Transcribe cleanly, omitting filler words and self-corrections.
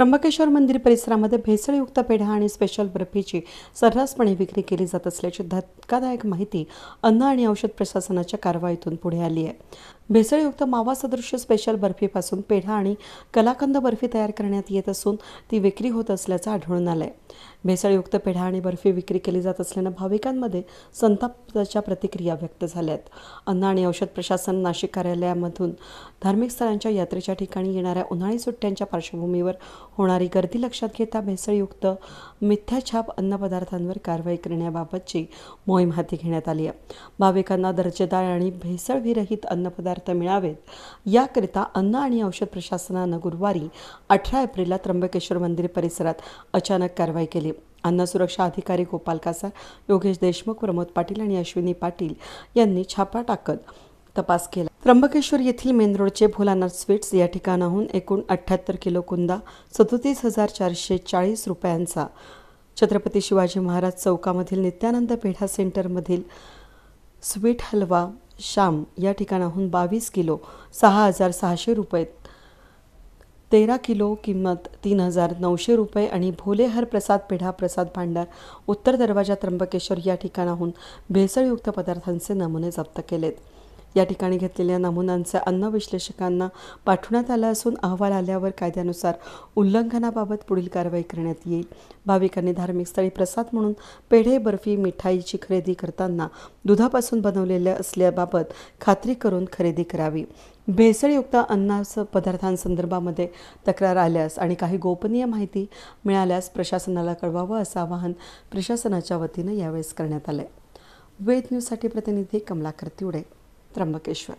त्र्यंबकेश्वर मंदिर परिसरामध्ये भेसळयुक्त पेढा आणि स्पेशल बर्फीची सर्रासपणे विक्री केली जात असल्याची धक्कादायक माहिती अन्न आणि औषध प्रशासनाच्या कारवाईतून पुढे आली आहे। भेसळयुक्त मावा सदृश्य स्पेशल बर्फीपासून पेढा आणि कलाकंद बर्फी तयार करण्यात येत असून ती विक्री होत असल्याचं आढळून आलंय। भेसळयुक्त पेढा आणि बर्फी विक्री केली जात असल्याने भाविकांमध्ये संतापाच्या प्रतिक्रिया व्यक्त झाल्या आहेत। अन्न आणि औषध प्रशासन नाशिक कार्यालयामधून धार्मिक स्थळांच्या यात्रेच्या ठिकाणी येणाऱ्या उन्हाळी सुट्ट्यांच्या पार्श्वभूमीवर होणारी गर्दी लक्षात घेता भेसळयुक्त मिथ्याछाप अन्नपदार्थांवर कारवाई करण्याबाबतची मोहीम हाती घेण्यात आली आहे। भाविकांना दर्जेदार आणि भेसळविरहित अन्नपदार्थ मिळावेत याकरिता अन्न आणि औषध प्रशासनानं गुरुवारी 18 एप्रिलला त्र्यंबकेश्वर मंदिर परिसरात अचानक कारवाई केली। अन्न सुरक्षा अधिकारी गोपाल कासार, योगेश देशमुख, प्रमोद पाटील आणि अश्विनी पाटील यांनी छापा टाकत तपास केला। त्र्यंबकेश्वर येथील मेन रोडचे भोलानाथ स्वीट्स या ठिकाणाहून एकूण 78 किलो कुंदा 37,440 रुपयांचा, छत्रपती शिवाजी महाराज चौकामधील नित्यानंद पेढा सेंटरमधील स्वीट हलवा श्याम या ठिकाणाहून 22 किलो 6,600 रुपये, 13 किलो किंमत 3,900 रुपये आणि भोले हर प्रसाद पेढा प्रसाद भांडार उत्तर दरवाजा त्र्यंबकेश्वर या ठिकाणाहून भेसळयुक्त पदार्थांचे नमुने जप्त केलेत। या ठिकाणी घेतलेल्या नमुन्यांचे अन्न विश्लेषकांना पाठवण्यात आला असून अहवाल आल्यावर कायद्यानुसार उल्लंघनाबाबत पुढील कारवाई करण्यात येईल। भाविकांनी धार्मिक स्थळी प्रसाद म्हणून पेढे बर्फी मिठाईची खरेदी करताना दुधापासून बनवलेल्या असल्याबाबत खात्री करून खरेदी करावी। भेसळयुक्त अन्न पदार्थांसंदर्भामध्ये तक्रार आल्यास आणि काही गोपनीय माहिती मिळाल्यास प्रशासनाला कळवावं असं आवाहन प्रशासनाच्या वतीनं यावेळेस करण्यात आले। वेद न्यूजसाठी प्रतिनिधी कमलाकर तिवडे, त्र्यंबकेश्वर।